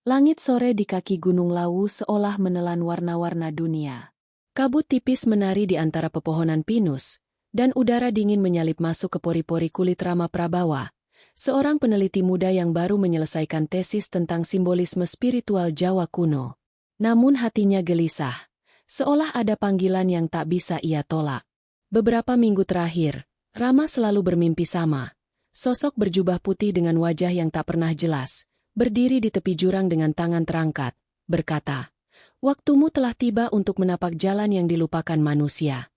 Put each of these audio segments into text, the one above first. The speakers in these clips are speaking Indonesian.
Langit sore di kaki Gunung Lawu seolah menelan warna-warna dunia. Kabut tipis menari di antara pepohonan pinus, dan udara dingin menyalip masuk ke pori-pori kulit Rama Prabawa, seorang peneliti muda yang baru menyelesaikan tesis tentang simbolisme spiritual Jawa kuno. Namun hatinya gelisah, seolah ada panggilan yang tak bisa ia tolak. Beberapa minggu terakhir, Rama selalu bermimpi sama. Sosok berjubah putih dengan wajah yang tak pernah jelas, berdiri di tepi jurang dengan tangan terangkat, berkata, "Waktumu telah tiba untuk menapak jalan yang dilupakan manusia."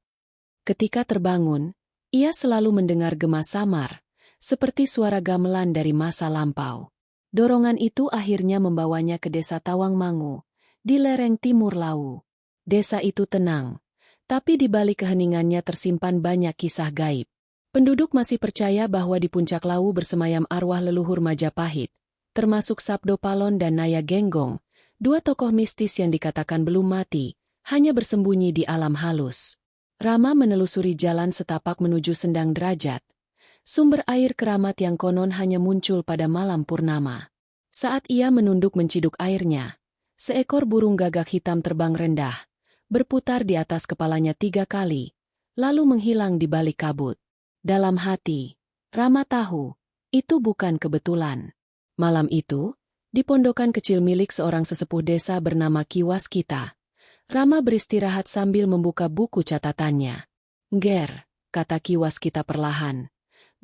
Ketika terbangun, ia selalu mendengar gema samar, seperti suara gamelan dari masa lampau. Dorongan itu akhirnya membawanya ke desa Tawangmangu, di lereng timur Lawu. Desa itu tenang, tapi di balik keheningannya tersimpan banyak kisah gaib. Penduduk masih percaya bahwa di puncak Lawu bersemayam arwah leluhur Majapahit, termasuk Sabdo Palon dan Naya Genggong, dua tokoh mistis yang dikatakan belum mati, hanya bersembunyi di alam halus. Rama menelusuri jalan setapak menuju Sendang Derajat, sumber air keramat yang konon hanya muncul pada malam purnama. Saat ia menunduk menciduk airnya, seekor burung gagak hitam terbang rendah, berputar di atas kepalanya 3 kali, lalu menghilang di balik kabut. Dalam hati, Rama tahu, itu bukan kebetulan. Malam itu, di pondokan kecil milik seorang sesepuh desa bernama Ki Waskita, Rama beristirahat sambil membuka buku catatannya. "Nger," kata Ki Waskita perlahan,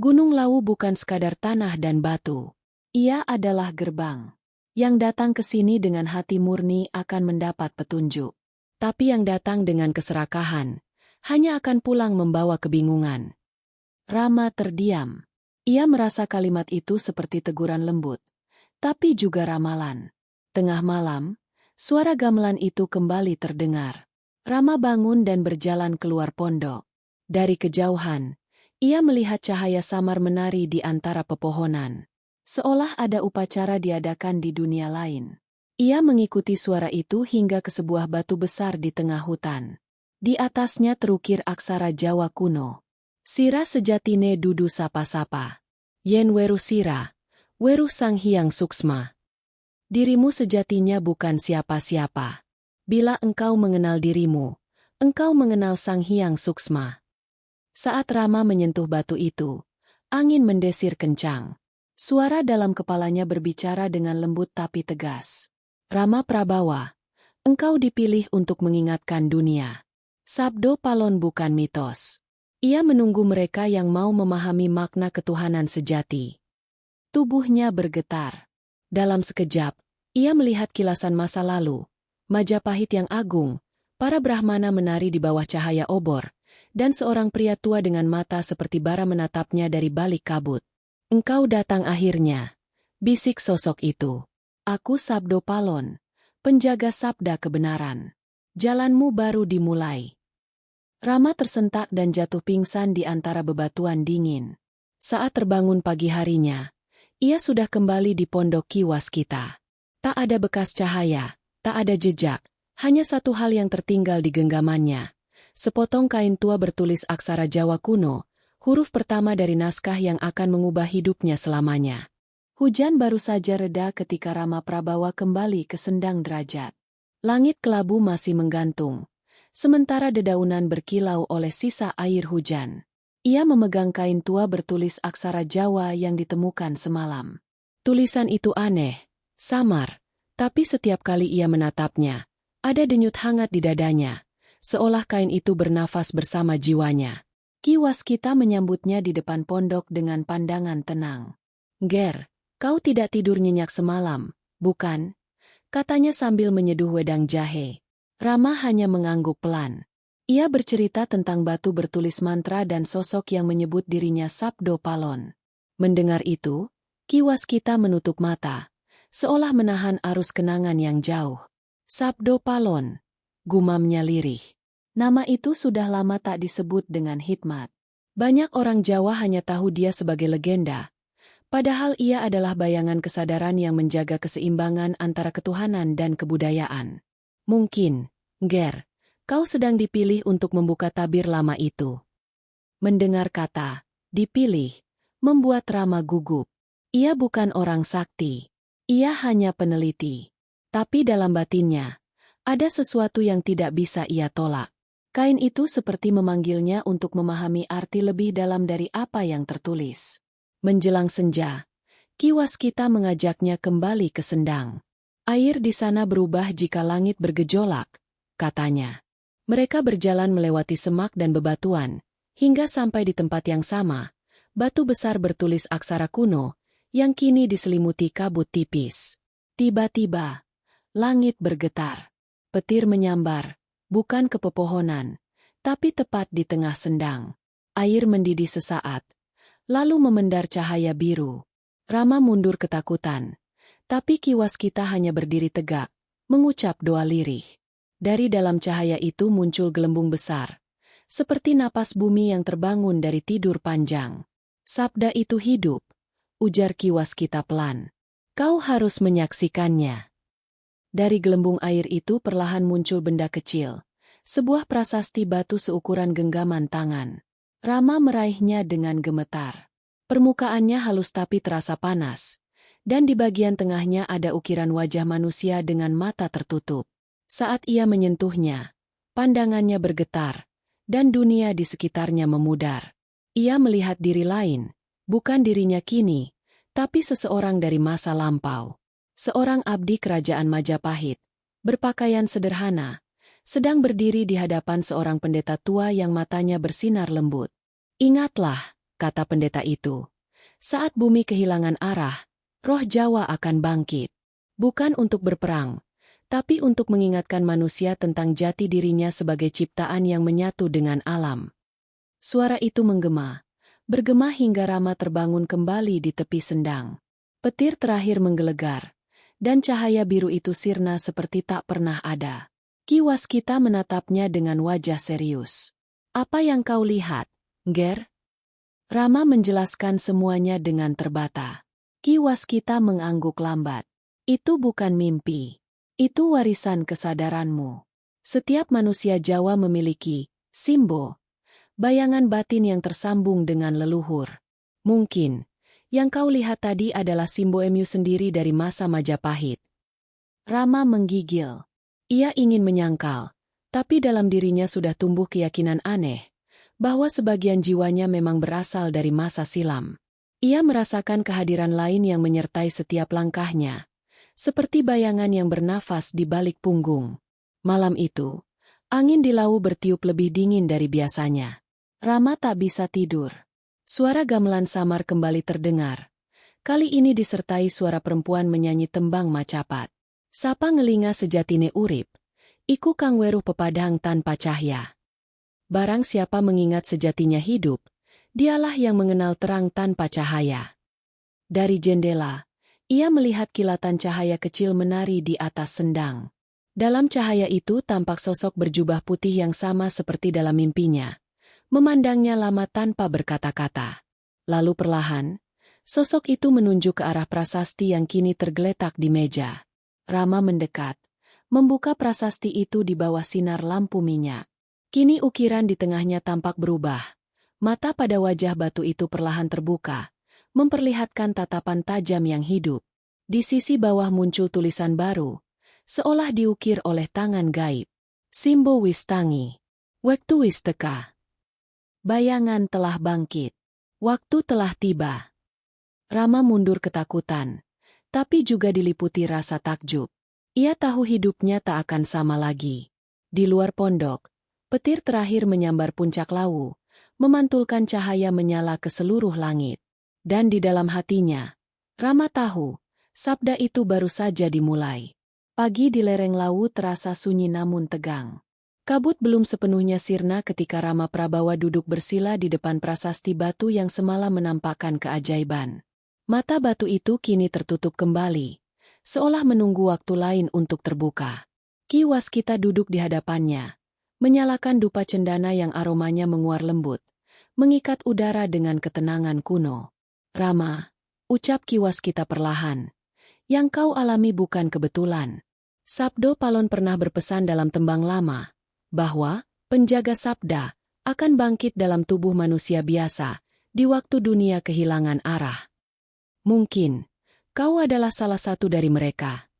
"Gunung Lawu bukan sekadar tanah dan batu. Ia adalah gerbang. Yang datang ke sini dengan hati murni akan mendapat petunjuk. Tapi yang datang dengan keserakahan, hanya akan pulang membawa kebingungan." Rama terdiam. Ia merasa kalimat itu seperti teguran lembut, tapi juga ramalan. Tengah malam, suara gamelan itu kembali terdengar. Rama bangun dan berjalan keluar pondok. Dari kejauhan, ia melihat cahaya samar menari di antara pepohonan. Seolah ada upacara diadakan di dunia lain. Ia mengikuti suara itu hingga ke sebuah batu besar di tengah hutan. Di atasnya terukir aksara Jawa kuno. "Sira sejatine dudu sapa-sapa. Yen weru sira, weru Sang Hyang Suksma. Dirimu sejatinya bukan siapa-siapa. Bila engkau mengenal dirimu, engkau mengenal Sang Hyang Suksma." Saat Rama menyentuh batu itu, angin mendesir kencang. Suara dalam kepalanya berbicara dengan lembut tapi tegas. "Rama Prabawa, engkau dipilih untuk mengingatkan dunia. Sabdo Palon bukan mitos. Ia menunggu mereka yang mau memahami makna ketuhanan sejati." Tubuhnya bergetar. Dalam sekejap, ia melihat kilasan masa lalu, Majapahit yang agung, para Brahmana menari di bawah cahaya obor, dan seorang pria tua dengan mata seperti bara menatapnya dari balik kabut. "Engkau datang akhirnya," bisik sosok itu. "Aku Sabdo Palon, penjaga sabda kebenaran. Jalanmu baru dimulai." Rama tersentak dan jatuh pingsan di antara bebatuan dingin. Saat terbangun pagi harinya, ia sudah kembali di pondok Ki Waskita. Tak ada bekas cahaya, tak ada jejak, hanya satu hal yang tertinggal di genggamannya. Sepotong kain tua bertulis aksara Jawa kuno, huruf pertama dari naskah yang akan mengubah hidupnya selamanya. Hujan baru saja reda ketika Rama Prabawa kembali ke Sendang Derajat. Langit kelabu masih menggantung, sementara dedaunan berkilau oleh sisa air hujan. Ia memegang kain tua bertulis aksara Jawa yang ditemukan semalam. Tulisan itu aneh, samar, tapi setiap kali ia menatapnya, ada denyut hangat di dadanya, seolah kain itu bernafas bersama jiwanya. Ki Waskita menyambutnya di depan pondok dengan pandangan tenang. "Nger, kau tidak tidur nyenyak semalam, bukan?" katanya sambil menyeduh wedang jahe. Rama hanya mengangguk pelan. Ia bercerita tentang batu bertulis mantra dan sosok yang menyebut dirinya Sabdo Palon. Mendengar itu, Ki Waskita menutup mata, seolah menahan arus kenangan yang jauh. "Sabdo Palon," gumamnya lirih. Nama itu sudah lama tak disebut dengan hikmat. Banyak orang Jawa hanya tahu dia sebagai legenda, padahal ia adalah bayangan kesadaran yang menjaga keseimbangan antara ketuhanan dan kebudayaan. "Mungkin, Nger, kau sedang dipilih untuk membuka tabir lama itu." Mendengar kata "dipilih" membuat Rama gugup. Ia bukan orang sakti. Ia hanya peneliti. Tapi dalam batinnya, ada sesuatu yang tidak bisa ia tolak. Kain itu seperti memanggilnya untuk memahami arti lebih dalam dari apa yang tertulis. Menjelang senja, Ki Waskita mengajaknya kembali ke Sendang. Air di sana berubah jika langit bergejolak, katanya. Mereka berjalan melewati semak dan bebatuan, hingga sampai di tempat yang sama, batu besar bertulis aksara kuno, yang kini diselimuti kabut tipis. Tiba-tiba, langit bergetar. Petir menyambar, bukan ke pepohonan, tapi tepat di tengah Sendang. Air mendidih sesaat, lalu memendar cahaya biru. Rama mundur ketakutan, tapi Ki Waskita hanya berdiri tegak, mengucap doa lirih. Dari dalam cahaya itu muncul gelembung besar, seperti napas bumi yang terbangun dari tidur panjang. Sabda itu hidup, ujar Ki Waskita pelan. Kau harus menyaksikannya. Dari gelembung air itu perlahan muncul benda kecil, sebuah prasasti batu seukuran genggaman tangan. Rama meraihnya dengan gemetar. Permukaannya halus tapi terasa panas, dan di bagian tengahnya ada ukiran wajah manusia dengan mata tertutup. Saat ia menyentuhnya, pandangannya bergetar, dan dunia di sekitarnya memudar. Ia melihat diri lain, bukan dirinya kini, tapi seseorang dari masa lampau. Seorang abdi kerajaan Majapahit, berpakaian sederhana, sedang berdiri di hadapan seorang pendeta tua yang matanya bersinar lembut. Ingatlah, kata pendeta itu, saat bumi kehilangan arah, roh Jawa akan bangkit. Bukan untuk berperang, tapi untuk mengingatkan manusia tentang jati dirinya sebagai ciptaan yang menyatu dengan alam. Suara itu bergema hingga Rama terbangun kembali di tepi Sendang. Petir terakhir menggelegar, dan cahaya biru itu sirna seperti tak pernah ada. Ki Waskita menatapnya dengan wajah serius. Apa yang kau lihat, Nger? Rama menjelaskan semuanya dengan terbata. Ki Waskita mengangguk lambat. Itu bukan mimpi. Itu warisan kesadaranmu. Setiap manusia Jawa memiliki simbo, bayangan batin yang tersambung dengan leluhur. Mungkin, yang kau lihat tadi adalah simbo Emu sendiri dari masa Majapahit. Rama menggigil. Ia ingin menyangkal, tapi dalam dirinya sudah tumbuh keyakinan aneh, bahwa sebagian jiwanya memang berasal dari masa silam. Ia merasakan kehadiran lain yang menyertai setiap langkahnya, seperti bayangan yang bernafas di balik punggung. Malam itu, angin di lau bertiup lebih dingin dari biasanya. Rama tak bisa tidur. Suara gamelan samar kembali terdengar. Kali ini disertai suara perempuan menyanyi tembang macapat. Sapa ngelinga sejatine urip, iku kang weruh pepadang tanpa cahya. Barang siapa mengingat sejatinya hidup, dialah yang mengenal terang tanpa cahaya. Dari jendela, ia melihat kilatan cahaya kecil menari di atas Sendang. Dalam cahaya itu tampak sosok berjubah putih yang sama seperti dalam mimpinya, memandangnya lama tanpa berkata-kata. Lalu perlahan, sosok itu menunjuk ke arah prasasti yang kini tergeletak di meja. Rama mendekat, membuka prasasti itu di bawah sinar lampu minyak. Kini ukiran di tengahnya tampak berubah. Mata pada wajah batu itu perlahan terbuka, memperlihatkan tatapan tajam yang hidup. Di sisi bawah muncul tulisan baru, seolah diukir oleh tangan gaib. Simbo wis tangi. Wektu wis teka. Bayangan telah bangkit. Waktu telah tiba. Rama mundur ketakutan, tapi juga diliputi rasa takjub. Ia tahu hidupnya tak akan sama lagi. Di luar pondok, petir terakhir menyambar puncak lawu, memantulkan cahaya menyala ke seluruh langit. Dan di dalam hatinya, Rama tahu, sabda itu baru saja dimulai. Pagi di lereng lawu terasa sunyi namun tegang. Kabut belum sepenuhnya sirna ketika Rama Prabawa duduk bersila di depan prasasti batu yang semalam menampakkan keajaiban. Mata batu itu kini tertutup kembali, seolah menunggu waktu lain untuk terbuka. Ki Waskita duduk di hadapannya, menyalakan dupa cendana yang aromanya menguar lembut, mengikat udara dengan ketenangan kuno. Rama, ucap Ki Waskita perlahan, yang kau alami bukan kebetulan. Sabdo Palon pernah berpesan dalam tembang lama, bahwa penjaga sabda akan bangkit dalam tubuh manusia biasa, di waktu dunia kehilangan arah. Mungkin, kau adalah salah satu dari mereka.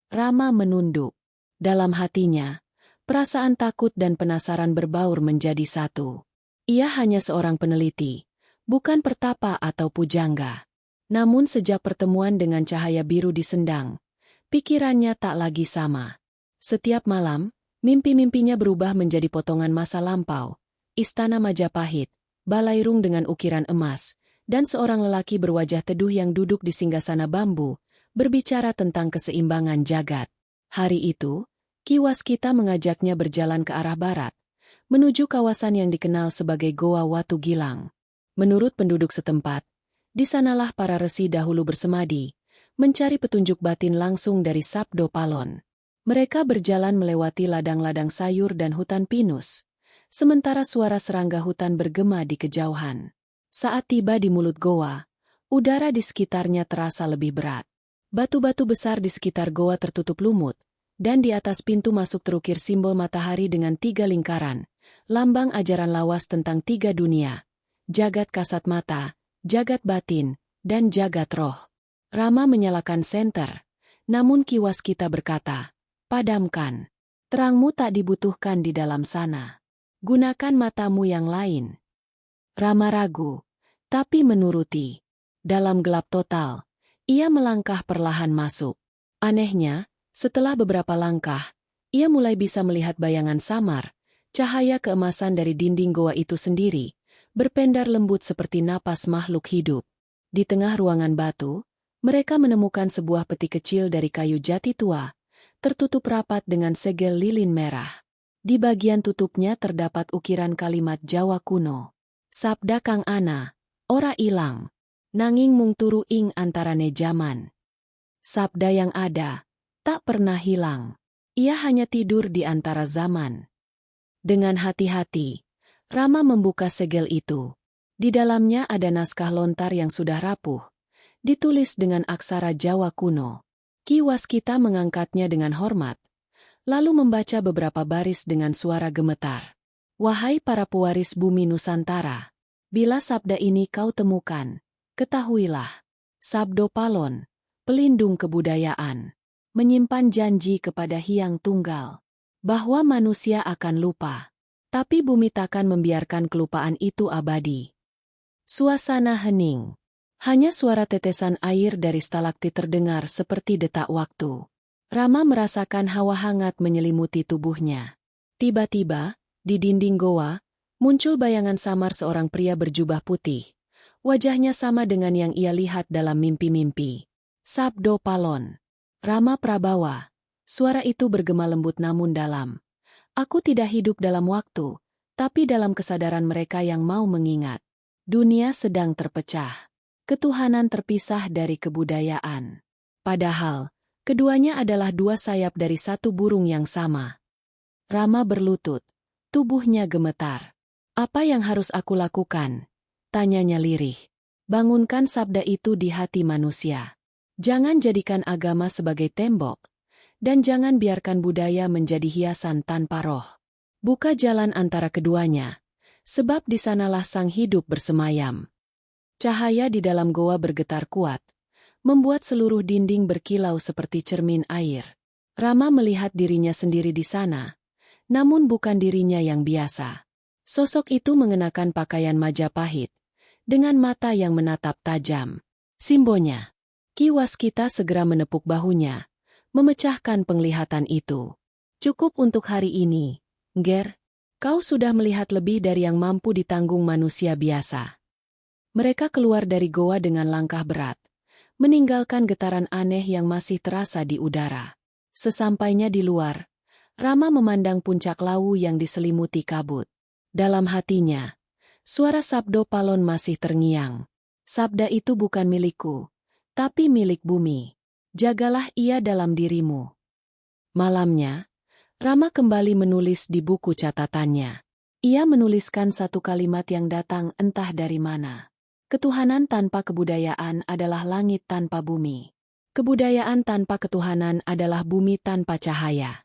Rama menunduk. Dalam hatinya, perasaan takut dan penasaran berbaur menjadi satu. Ia hanya seorang peneliti, bukan pertapa atau pujangga. Namun sejak pertemuan dengan cahaya biru di Sendang, pikirannya tak lagi sama. Setiap malam, mimpi-mimpinya berubah menjadi potongan masa lampau, istana Majapahit, balairung dengan ukiran emas, dan seorang lelaki berwajah teduh yang duduk di singgasana bambu, berbicara tentang keseimbangan jagat. Hari itu, Ki Waskita mengajaknya berjalan ke arah barat, menuju kawasan yang dikenal sebagai Goa Watu Gilang. Menurut penduduk setempat, di sanalah para resi dahulu bersemadi, mencari petunjuk batin langsung dari Sabdo Palon. Mereka berjalan melewati ladang-ladang sayur dan hutan pinus, sementara suara serangga hutan bergema di kejauhan. Saat tiba di mulut goa, udara di sekitarnya terasa lebih berat. Batu-batu besar di sekitar goa tertutup lumut, dan di atas pintu masuk terukir simbol matahari dengan 3 lingkaran, lambang ajaran lawas tentang 3 dunia, jagat kasat mata, jagat batin, dan jagat roh. Rama menyalakan senter, namun Ki Waskita berkata, "Padamkan. Terangmu tak dibutuhkan di dalam sana. Gunakan matamu yang lain." Rama ragu, tapi menuruti. Dalam gelap total, ia melangkah perlahan masuk. Anehnya, setelah beberapa langkah, ia mulai bisa melihat bayangan samar, cahaya keemasan dari dinding goa itu sendiri, berpendar lembut seperti napas makhluk hidup. Di tengah ruangan batu, mereka menemukan sebuah peti kecil dari kayu jati tua, tertutup rapat dengan segel lilin merah. Di bagian tutupnya terdapat ukiran kalimat Jawa kuno. Sabda Kang Ana, ora ilang, nanging mung turu ing antarane jaman. Sabda yang ada, tak pernah hilang. Ia hanya tidur di antara zaman. Dengan hati-hati, Rama membuka segel itu. Di dalamnya ada naskah lontar yang sudah rapuh, ditulis dengan aksara Jawa kuno. Ki Waskita mengangkatnya dengan hormat, lalu membaca beberapa baris dengan suara gemetar. "Wahai para pewaris bumi Nusantara, bila sabda ini kau temukan, ketahuilah, Sabdo Palon, pelindung kebudayaan, menyimpan janji kepada Hyang Tunggal, bahwa manusia akan lupa, tapi bumi takkan membiarkan kelupaan itu abadi." Suasana hening. Hanya suara tetesan air dari stalaktit terdengar seperti detak waktu. Rama merasakan hawa hangat menyelimuti tubuhnya. Tiba-tiba, di dinding goa, muncul bayangan samar seorang pria berjubah putih. Wajahnya sama dengan yang ia lihat dalam mimpi-mimpi. Sabdo Palon. Rama Prabawa. Suara itu bergema lembut namun dalam. "Aku tidak hidup dalam waktu, tapi dalam kesadaran mereka yang mau mengingat. Dunia sedang terpecah. Ketuhanan terpisah dari kebudayaan. Padahal, keduanya adalah 2 sayap dari satu burung yang sama." Rama berlutut. Tubuhnya gemetar. "Apa yang harus aku lakukan?" tanyanya lirih. "Bangunkan sabda itu di hati manusia. Jangan jadikan agama sebagai tembok, dan jangan biarkan budaya menjadi hiasan tanpa roh. Buka jalan antara keduanya, sebab di sanalah sang hidup bersemayam." Cahaya di dalam goa bergetar kuat, membuat seluruh dinding berkilau seperti cermin air. Rama melihat dirinya sendiri di sana, namun bukan dirinya yang biasa. Sosok itu mengenakan pakaian Majapahit, dengan mata yang menatap tajam. Simbonya. Ki Waskita segera menepuk bahunya, memecahkan penglihatan itu. "Cukup untuk hari ini, Nger. Kau sudah melihat lebih dari yang mampu ditanggung manusia biasa." Mereka keluar dari goa dengan langkah berat, meninggalkan getaran aneh yang masih terasa di udara. Sesampainya di luar, Rama memandang puncak lawu yang diselimuti kabut. Dalam hatinya, suara Sabdo Palon masih terngiang. "Sabda itu bukan milikku, tapi milik bumi. Jagalah ia dalam dirimu." Malamnya, Rama kembali menulis di buku catatannya. Ia menuliskan satu kalimat yang datang entah dari mana. Ketuhanan tanpa kebudayaan adalah langit tanpa bumi. Kebudayaan tanpa ketuhanan adalah bumi tanpa cahaya.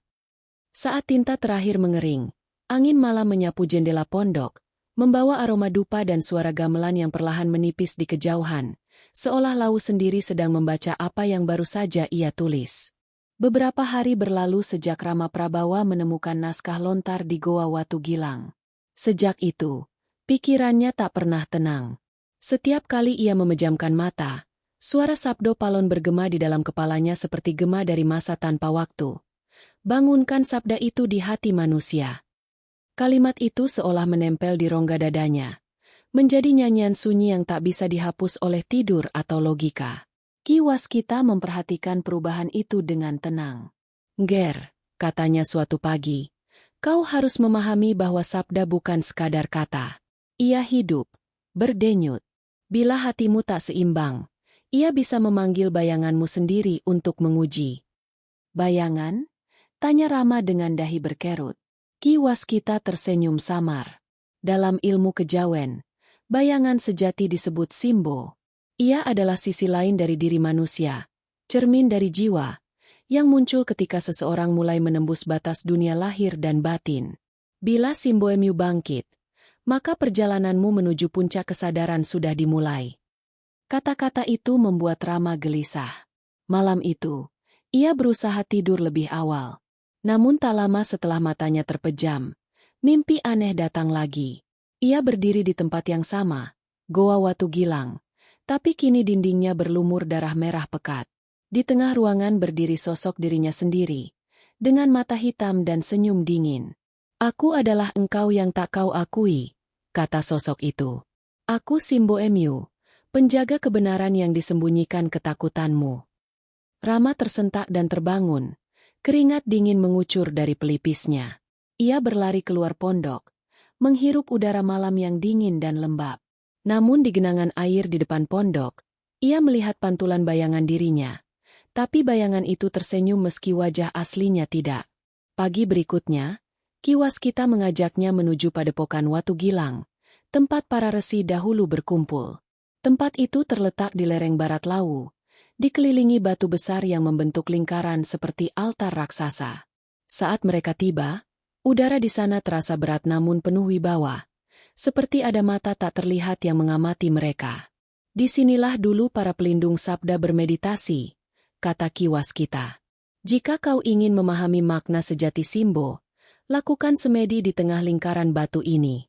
Saat tinta terakhir mengering, angin malam menyapu jendela pondok, membawa aroma dupa dan suara gamelan yang perlahan menipis di kejauhan, seolah lawu sendiri sedang membaca apa yang baru saja ia tulis. Beberapa hari berlalu sejak Rama Prabawa menemukan naskah lontar di Goa Watu Gilang. Sejak itu, pikirannya tak pernah tenang. Setiap kali ia memejamkan mata, suara sabdo palon bergema di dalam kepalanya seperti gema dari masa tanpa waktu. Bangunkan sabda itu di hati manusia. Kalimat itu seolah menempel di rongga dadanya, menjadi nyanyian sunyi yang tak bisa dihapus oleh tidur atau logika. Ki Waskita memperhatikan perubahan itu dengan tenang. "Ger," katanya suatu pagi, "kau harus memahami bahwa sabda bukan sekadar kata. Ia hidup, berdenyut. Bila hatimu tak seimbang, ia bisa memanggil bayanganmu sendiri untuk menguji." "Bayangan?" tanya Rama dengan dahi berkerut. Ki Waskita tersenyum samar. Dalam ilmu kejawen, bayangan sejati disebut simbo. Ia adalah sisi lain dari diri manusia, cermin dari jiwa, yang muncul ketika seseorang mulai menembus batas dunia lahir dan batin. Bila Simboemyu bangkit, maka perjalananmu menuju puncak kesadaran sudah dimulai. Kata-kata itu membuat Rama gelisah. Malam itu, ia berusaha tidur lebih awal. Namun tak lama setelah matanya terpejam, mimpi aneh datang lagi. Ia berdiri di tempat yang sama, Goa Watu Gilang. Tapi kini dindingnya berlumur darah merah pekat. Di tengah ruangan berdiri sosok dirinya sendiri, dengan mata hitam dan senyum dingin. "Aku adalah engkau yang tak kau akui," kata sosok itu. "Aku Simboemyu, penjaga kebenaran yang disembunyikan ketakutanmu." Rama tersentak dan terbangun, keringat dingin mengucur dari pelipisnya. Ia berlari keluar pondok, menghirup udara malam yang dingin dan lembab. Namun di genangan air di depan pondok, ia melihat pantulan bayangan dirinya. Tapi bayangan itu tersenyum meski wajah aslinya tidak. Pagi berikutnya, Ki Waskita mengajaknya menuju padepokan Watu Gilang, tempat para resi dahulu berkumpul. Tempat itu terletak di lereng barat Lawu, dikelilingi batu besar yang membentuk lingkaran seperti altar raksasa. Saat mereka tiba, udara di sana terasa berat namun penuh wibawa. Seperti ada mata tak terlihat yang mengamati mereka. "Disinilah dulu para pelindung sabda bermeditasi," kata Ki Waskita. "Jika kau ingin memahami makna sejati Simbo, lakukan semedi di tengah lingkaran batu ini."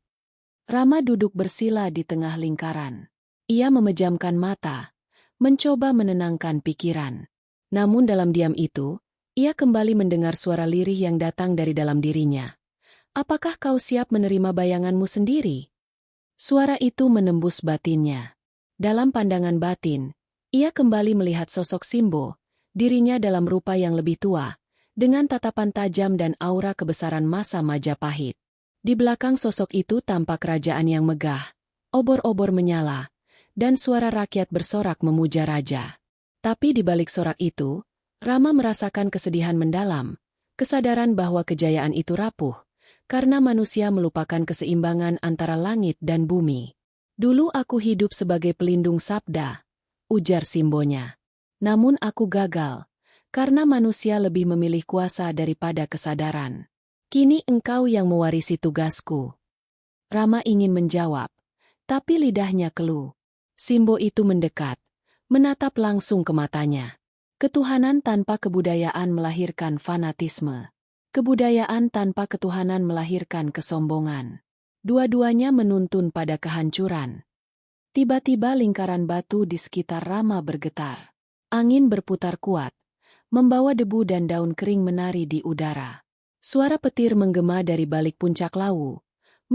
Rama duduk bersila di tengah lingkaran. Ia memejamkan mata, mencoba menenangkan pikiran. Namun dalam diam itu, ia kembali mendengar suara lirih yang datang dari dalam dirinya. "Apakah kau siap menerima bayanganmu sendiri?" Suara itu menembus batinnya. Dalam pandangan batin, ia kembali melihat sosok Simbo, dirinya dalam rupa yang lebih tua, dengan tatapan tajam dan aura kebesaran masa Majapahit. Di belakang sosok itu tampak kerajaan yang megah, obor-obor menyala, dan suara rakyat bersorak memuja raja. Tapi di balik sorak itu, Rama merasakan kesedihan mendalam, kesadaran bahwa kejayaan itu rapuh, karena manusia melupakan keseimbangan antara langit dan bumi. "Dulu aku hidup sebagai pelindung sabda," ujar Simbonya. "Namun aku gagal, karena manusia lebih memilih kuasa daripada kesadaran. Kini engkau yang mewarisi tugasku." Rama ingin menjawab, tapi lidahnya keluh. Simbo itu mendekat, menatap langsung ke matanya. Ketuhanan tanpa kebudayaan melahirkan fanatisme. Kebudayaan tanpa ketuhanan melahirkan kesombongan. Dua-duanya menuntun pada kehancuran. Tiba-tiba lingkaran batu di sekitar Rama bergetar. Angin berputar kuat, membawa debu dan daun kering menari di udara. Suara petir menggema dari balik puncak Lawu,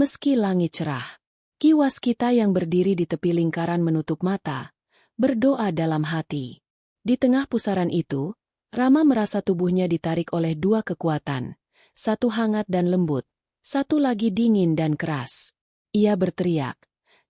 meski langit cerah. Ki Waskita yang berdiri di tepi lingkaran menutup mata, berdoa dalam hati. Di tengah pusaran itu, Rama merasa tubuhnya ditarik oleh dua kekuatan, satu hangat dan lembut, satu lagi dingin dan keras. Ia berteriak,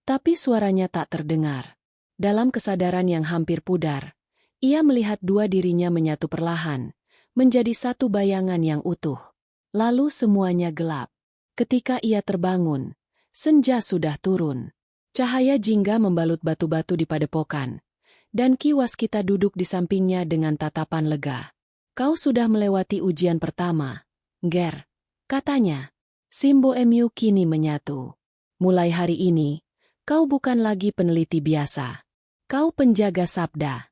tapi suaranya tak terdengar. Dalam kesadaran yang hampir pudar, ia melihat dua dirinya menyatu perlahan, menjadi satu bayangan yang utuh. Lalu semuanya gelap. Ketika ia terbangun, senja sudah turun. Cahaya jingga membalut batu-batu di padepokan. Dan Ki Waskita duduk di sampingnya dengan tatapan lega. "Kau sudah melewati ujian pertama, Ger," katanya. Simboemyu kini menyatu. "Mulai hari ini, kau bukan lagi peneliti biasa. Kau penjaga sabda."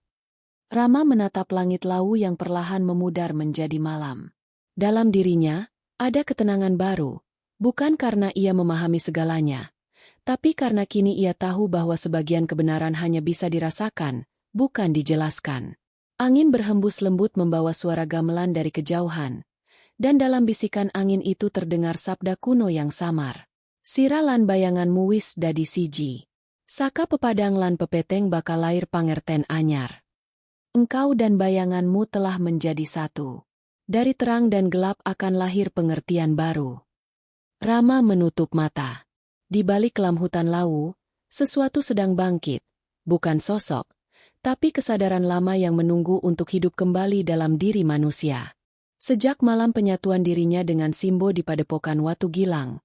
Rama menatap langit Lawu yang perlahan memudar menjadi malam. Dalam dirinya, ada ketenangan baru, bukan karena ia memahami segalanya, tapi karena kini ia tahu bahwa sebagian kebenaran hanya bisa dirasakan, bukan dijelaskan. Angin berhembus lembut membawa suara gamelan dari kejauhan, dan dalam bisikan angin itu terdengar sabda kuno yang samar. Sira lan bayanganmu wis dadi siji. Saka pepadang lan pepeteng bakal lair pangerten anyar. Engkau dan bayanganmu telah menjadi satu. Dari terang dan gelap akan lahir pengertian baru. Rama menutup mata. Di balik kelam hutan Lawu, sesuatu sedang bangkit. Bukan sosok, tapi kesadaran lama yang menunggu untuk hidup kembali dalam diri manusia. Sejak malam penyatuan dirinya dengan Simbo di padepokan Watu Gilang,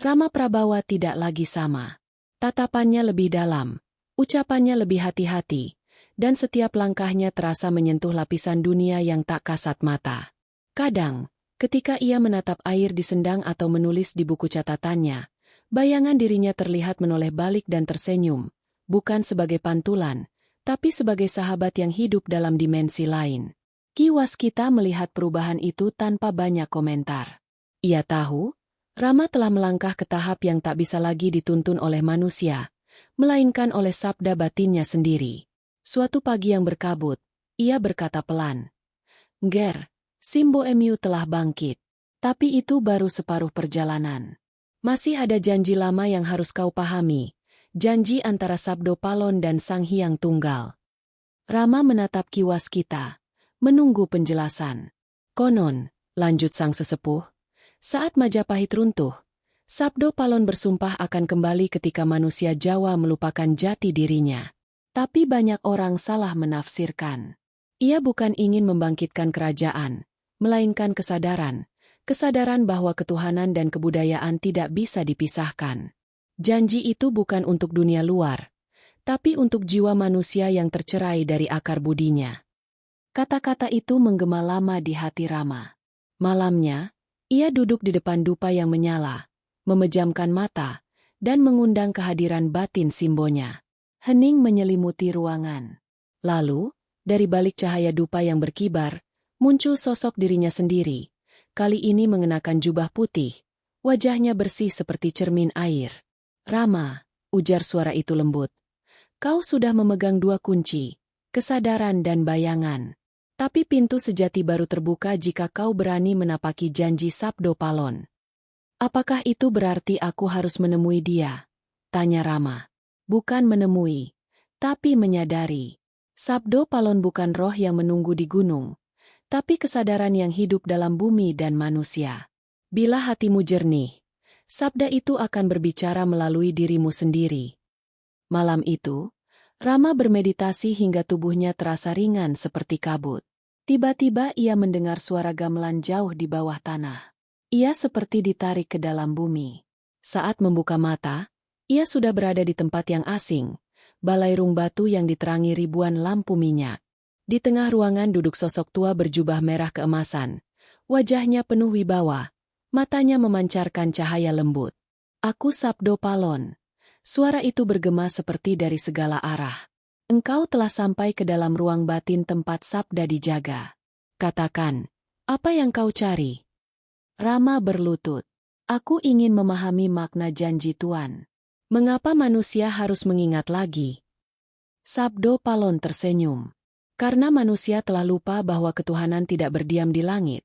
Rama Prabawa tidak lagi sama. Tatapannya lebih dalam, ucapannya lebih hati-hati, dan setiap langkahnya terasa menyentuh lapisan dunia yang tak kasat mata. Kadang, ketika ia menatap air di sendang atau menulis di buku catatannya, bayangan dirinya terlihat menoleh balik dan tersenyum, bukan sebagai pantulan, tapi sebagai sahabat yang hidup dalam dimensi lain. Ki Waskita melihat perubahan itu tanpa banyak komentar. Ia tahu, Rama telah melangkah ke tahap yang tak bisa lagi dituntun oleh manusia, melainkan oleh sabda batinnya sendiri. Suatu pagi yang berkabut, ia berkata pelan, "Nger, Simbo Emu telah bangkit. Tapi itu baru separuh perjalanan. Masih ada janji lama yang harus kau pahami, janji antara Sabdo Palon dan Sang Hyang Tunggal." Rama menatap Ki Waskita, menunggu penjelasan. "Konon," lanjut sang sesepuh, "saat Majapahit runtuh, Sabdo Palon bersumpah akan kembali ketika manusia Jawa melupakan jati dirinya. Tapi banyak orang salah menafsirkan. Ia bukan ingin membangkitkan kerajaan, melainkan kesadaran bahwa ketuhanan dan kebudayaan tidak bisa dipisahkan. Janji itu bukan untuk dunia luar, tapi untuk jiwa manusia yang tercerai dari akar budinya." Kata-kata itu menggema lama di hati Rama. Malamnya, ia duduk di depan dupa yang menyala, memejamkan mata, dan mengundang kehadiran batin Simbonya. Hening menyelimuti ruangan. Lalu, dari balik cahaya dupa yang berkibar, muncul sosok dirinya sendiri. Kali ini mengenakan jubah putih, wajahnya bersih seperti cermin air. "Rama," ujar suara itu lembut, "kau sudah memegang dua kunci, kesadaran dan bayangan. Tapi pintu sejati baru terbuka jika kau berani menapaki janji Sabdo Palon." "Apakah itu berarti aku harus menemui dia?" tanya Rama. "Bukan menemui, tapi menyadari. Sabdo Palon bukan roh yang menunggu di gunung, tapi kesadaran yang hidup dalam bumi dan manusia. Bila hatimu jernih, sabda itu akan berbicara melalui dirimu sendiri." Malam itu, Rama bermeditasi hingga tubuhnya terasa ringan seperti kabut. Tiba-tiba ia mendengar suara gamelan jauh di bawah tanah. Ia seperti ditarik ke dalam bumi. Saat membuka mata, ia sudah berada di tempat yang asing, balairung batu yang diterangi ribuan lampu minyak. Di tengah ruangan duduk sosok tua berjubah merah keemasan. Wajahnya penuh wibawa, matanya memancarkan cahaya lembut. "Aku Sabdo Palon." Suara itu bergema seperti dari segala arah. "Engkau telah sampai ke dalam ruang batin tempat sabda dijaga. Katakan, apa yang kau cari?" Rama berlutut. "Aku ingin memahami makna janji Tuan. Mengapa manusia harus mengingat lagi?" Sabdo Palon tersenyum. "Karena manusia telah lupa bahwa ketuhanan tidak berdiam di langit,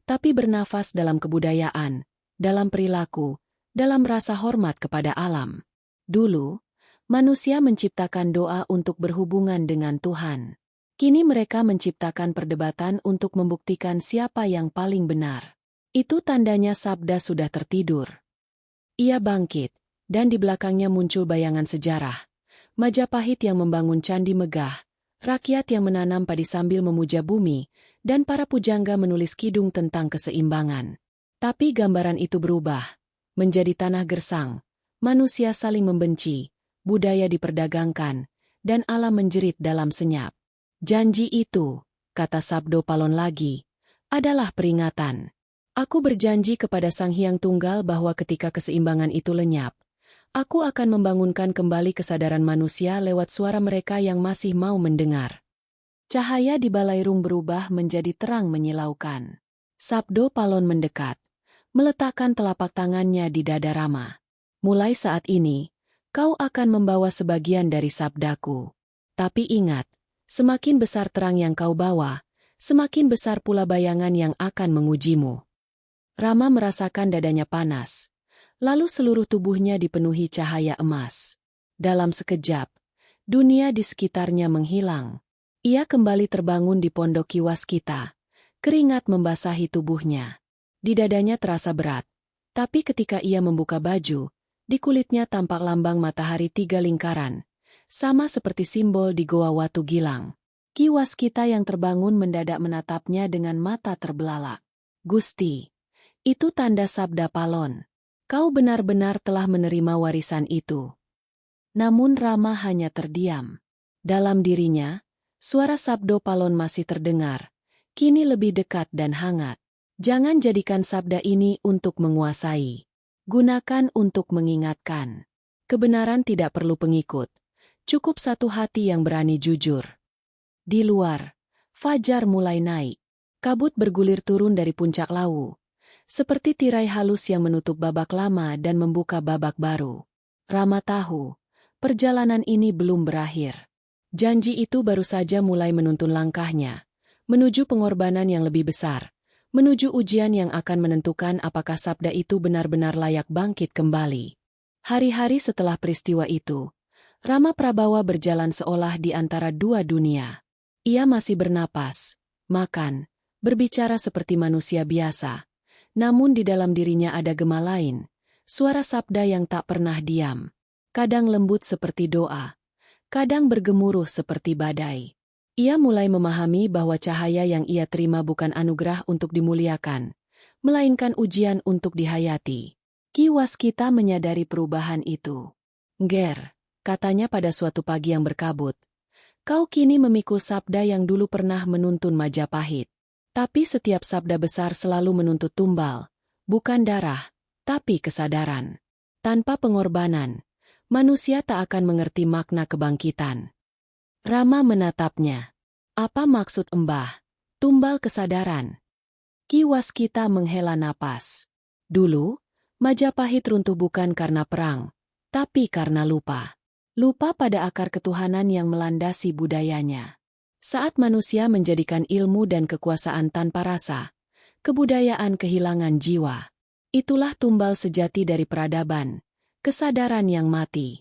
tapi bernafas dalam kebudayaan, dalam perilaku, dalam rasa hormat kepada alam. Dulu, manusia menciptakan doa untuk berhubungan dengan Tuhan. Kini mereka menciptakan perdebatan untuk membuktikan siapa yang paling benar. Itu tandanya sabda sudah tertidur." Ia bangkit, dan di belakangnya muncul bayangan sejarah. Majapahit yang membangun candi megah, rakyat yang menanam padi sambil memuja bumi, dan para pujangga menulis kidung tentang keseimbangan. Tapi gambaran itu berubah, menjadi tanah gersang, manusia saling membenci, budaya diperdagangkan, dan alam menjerit dalam senyap. "Janji itu," kata Sabdo Palon lagi, "adalah peringatan. Aku berjanji kepada Sang Hyang Tunggal bahwa ketika keseimbangan itu lenyap, aku akan membangunkan kembali kesadaran manusia lewat suara mereka yang masih mau mendengar." Cahaya di balairung berubah menjadi terang menyilaukan. Sabdo Palon mendekat, meletakkan telapak tangannya di dada Rama. Mulai saat ini, kau akan membawa sebagian dari sabdaku. Tapi ingat, semakin besar terang yang kau bawa, semakin besar pula bayangan yang akan mengujimu. Rama merasakan dadanya panas, lalu seluruh tubuhnya dipenuhi cahaya emas. Dalam sekejap, dunia di sekitarnya menghilang. Ia kembali terbangun di pondok Kiwaskita. Keringat membasahi tubuhnya. Di dadanya terasa berat. Tapi ketika ia membuka baju, di kulitnya tampak lambang matahari 3 lingkaran. Sama seperti simbol di Goa Watu Gilang. Kiwaskita yang terbangun mendadak menatapnya dengan mata terbelalak. Gusti, itu tanda sabda Palon. Kau benar-benar telah menerima warisan itu. Namun Rama hanya terdiam. Dalam dirinya, suara sabdo Palon masih terdengar, kini lebih dekat dan hangat. Jangan jadikan sabda ini untuk menguasai. Gunakan untuk mengingatkan. Kebenaran tidak perlu pengikut. Cukup satu hati yang berani jujur. Di luar, fajar mulai naik. Kabut bergulir turun dari puncak Lawu. Seperti tirai halus yang menutup babak lama dan membuka babak baru. Rama tahu, perjalanan ini belum berakhir. Janji itu baru saja mulai menuntun langkahnya, menuju pengorbanan yang lebih besar, menuju ujian yang akan menentukan apakah sabda itu benar-benar layak bangkit kembali. Hari-hari setelah peristiwa itu, Rama Prabawa berjalan seolah di antara dua dunia. Ia masih bernapas, makan, berbicara seperti manusia biasa, namun di dalam dirinya ada gema lain, suara sabda yang tak pernah diam, kadang lembut seperti doa, kadang bergemuruh seperti badai. Ia mulai memahami bahwa cahaya yang ia terima bukan anugerah untuk dimuliakan, melainkan ujian untuk dihayati. Kiwaskita menyadari perubahan itu. Nger, katanya pada suatu pagi yang berkabut, kau kini memikul sabda yang dulu pernah menuntun Majapahit. Tapi setiap sabda besar selalu menuntut tumbal, bukan darah, tapi kesadaran. Tanpa pengorbanan, manusia tak akan mengerti makna kebangkitan. Rama menatapnya. Apa maksud Embah? Tumbal kesadaran. Kiwaskita menghela napas. Dulu, Majapahit runtuh bukan karena perang, tapi karena lupa. Lupa pada akar ketuhanan yang melandasi budayanya. Saat manusia menjadikan ilmu dan kekuasaan tanpa rasa, kebudayaan kehilangan jiwa. Itulah tumbal sejati dari peradaban. Kesadaran yang mati.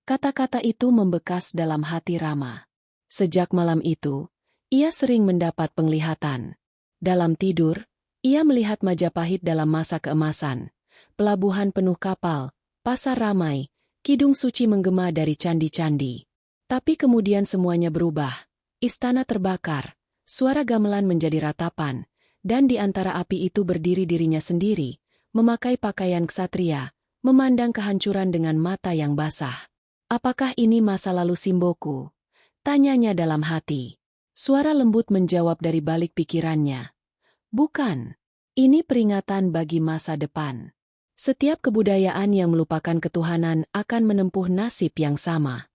Kata-kata itu membekas dalam hati Rama. Sejak malam itu, ia sering mendapat penglihatan. Dalam tidur, ia melihat Majapahit dalam masa keemasan. Pelabuhan penuh kapal, pasar ramai, kidung suci menggema dari candi-candi. Tapi kemudian semuanya berubah. Istana terbakar, suara gamelan menjadi ratapan, dan di antara api itu berdiri dirinya sendiri, memakai pakaian ksatria, memandang kehancuran dengan mata yang basah. Apakah ini masa lalu Simboku? Tanyanya dalam hati. Suara lembut menjawab dari balik pikirannya. Bukan. Ini peringatan bagi masa depan. Setiap kebudayaan yang melupakan ketuhanan akan menempuh nasib yang sama.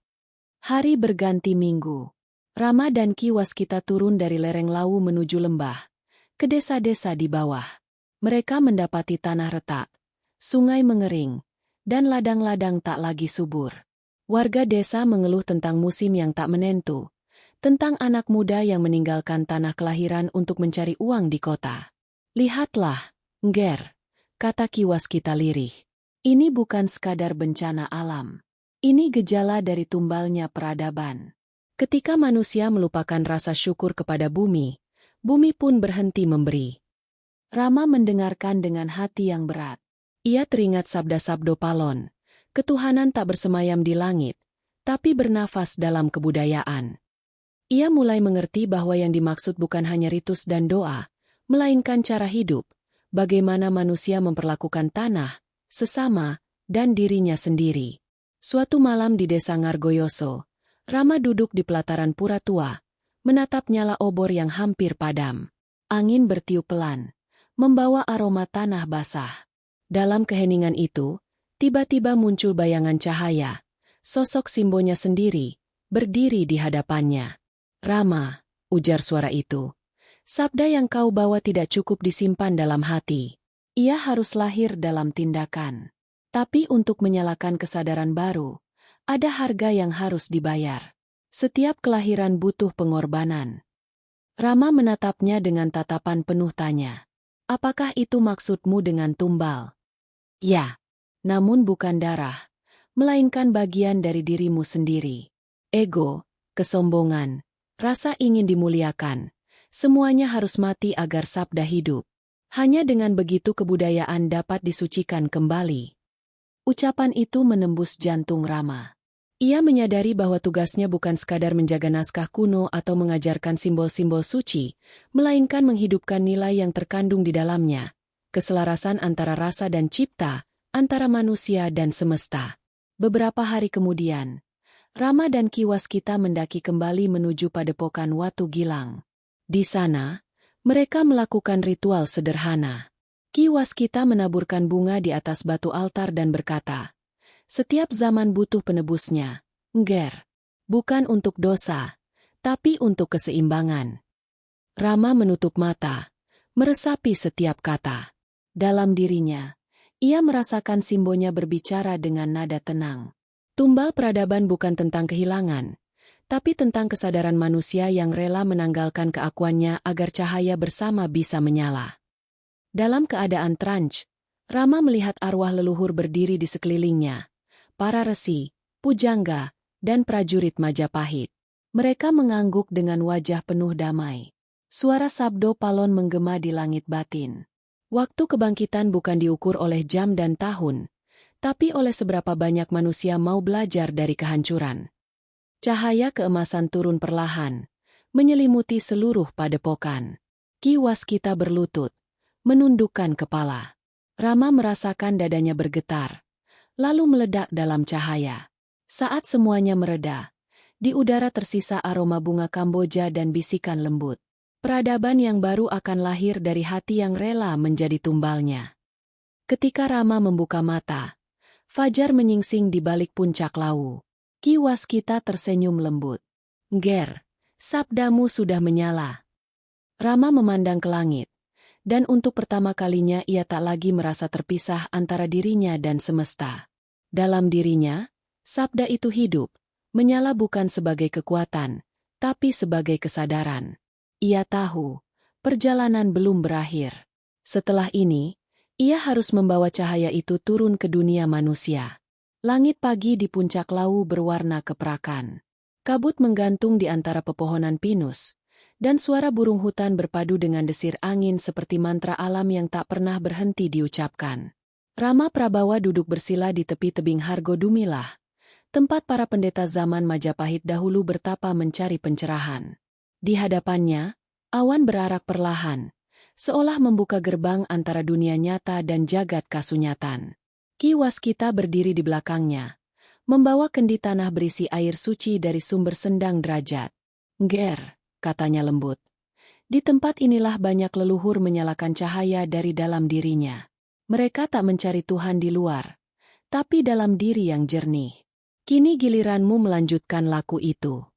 Hari berganti minggu. Rama dan Kiwaskita turun dari lereng Lawu menuju lembah, ke desa-desa di bawah. Mereka mendapati tanah retak, sungai mengering, dan ladang-ladang tak lagi subur. Warga desa mengeluh tentang musim yang tak menentu, tentang anak muda yang meninggalkan tanah kelahiran untuk mencari uang di kota. Lihatlah, Nger, kata Kiwaskita lirih. Ini bukan sekadar bencana alam. Ini gejala dari tumbalnya peradaban. Ketika manusia melupakan rasa syukur kepada bumi, bumi pun berhenti memberi. Rama mendengarkan dengan hati yang berat. Ia teringat sabda-sabdo Palon. Ketuhanan tak bersemayam di langit, tapi bernafas dalam kebudayaan. Ia mulai mengerti bahwa yang dimaksud bukan hanya ritus dan doa, melainkan cara hidup, bagaimana manusia memperlakukan tanah, sesama, dan dirinya sendiri. Suatu malam di desa Ngargoyoso, Rama duduk di pelataran pura tua, menatap nyala obor yang hampir padam. Angin bertiup pelan, membawa aroma tanah basah. Dalam keheningan itu, tiba-tiba muncul bayangan cahaya. Sosok Simbonya sendiri, berdiri di hadapannya. Rama, ujar suara itu. Sabda yang kau bawa tidak cukup disimpan dalam hati. Ia harus lahir dalam tindakan. Tapi untuk menyalakan kesadaran baru, ada harga yang harus dibayar. Setiap kelahiran butuh pengorbanan. Rama menatapnya dengan tatapan penuh tanya. Apakah itu maksudmu dengan tumbal? Ya, namun bukan darah, melainkan bagian dari dirimu sendiri. Ego, kesombongan, rasa ingin dimuliakan, semuanya harus mati agar sabda hidup. Hanya dengan begitu kebudayaan dapat disucikan kembali. Ucapan itu menembus jantung Rama. Ia menyadari bahwa tugasnya bukan sekadar menjaga naskah kuno atau mengajarkan simbol-simbol suci, melainkan menghidupkan nilai yang terkandung di dalamnya. Keselarasan antara rasa dan cipta, antara manusia dan semesta. Beberapa hari kemudian, Rama dan Ki Waskita mendaki kembali menuju padepokan Watu Gilang. Di sana, mereka melakukan ritual sederhana. Ki Waskita menaburkan bunga di atas batu altar dan berkata, "Setiap zaman butuh penebusnya, Ngger. Bukan untuk dosa, tapi untuk keseimbangan." Rama menutup mata, meresapi setiap kata. Dalam dirinya, ia merasakan simbonya berbicara dengan nada tenang. Tumbal peradaban bukan tentang kehilangan, tapi tentang kesadaran manusia yang rela menanggalkan keakuannya agar cahaya bersama bisa menyala. Dalam keadaan trance, Rama melihat arwah leluhur berdiri di sekelilingnya. Para resi, pujangga, dan prajurit Majapahit. Mereka mengangguk dengan wajah penuh damai. Suara sabdo palon menggema di langit batin. Waktu kebangkitan bukan diukur oleh jam dan tahun, tapi oleh seberapa banyak manusia mau belajar dari kehancuran. Cahaya keemasan turun perlahan, menyelimuti seluruh padepokan. Ki Waskita berlutut, menundukkan kepala. Rama merasakan dadanya bergetar, lalu meledak dalam cahaya. Saat semuanya mereda, di udara tersisa aroma bunga Kamboja dan bisikan lembut. Peradaban yang baru akan lahir dari hati yang rela menjadi tumbalnya. Ketika Rama membuka mata, fajar menyingsing di balik puncak Lawu. Ki Waskita tersenyum lembut. "Ngger, sabdamu sudah menyala." Rama memandang ke langit, dan untuk pertama kalinya ia tak lagi merasa terpisah antara dirinya dan semesta. Dalam dirinya, sabda itu hidup, menyala bukan sebagai kekuatan, tapi sebagai kesadaran. Ia tahu, perjalanan belum berakhir. Setelah ini, ia harus membawa cahaya itu turun ke dunia manusia. Langit pagi di puncak Lawu berwarna keperakan. Kabut menggantung di antara pepohonan pinus, dan suara burung hutan berpadu dengan desir angin seperti mantra alam yang tak pernah berhenti diucapkan. Rama Prabawa duduk bersila di tepi tebing Hargo Dumilah, tempat para pendeta zaman Majapahit dahulu bertapa mencari pencerahan. Di hadapannya, awan berarak perlahan, seolah membuka gerbang antara dunia nyata dan jagat kasunyatan. Ki Waskita berdiri di belakangnya, membawa kendi tanah berisi air suci dari sumber Sendang Derajat. "Ngger," katanya lembut. "Di tempat inilah banyak leluhur menyalakan cahaya dari dalam dirinya. Mereka tak mencari Tuhan di luar, tapi dalam diri yang jernih. Kini giliranmu melanjutkan laku itu."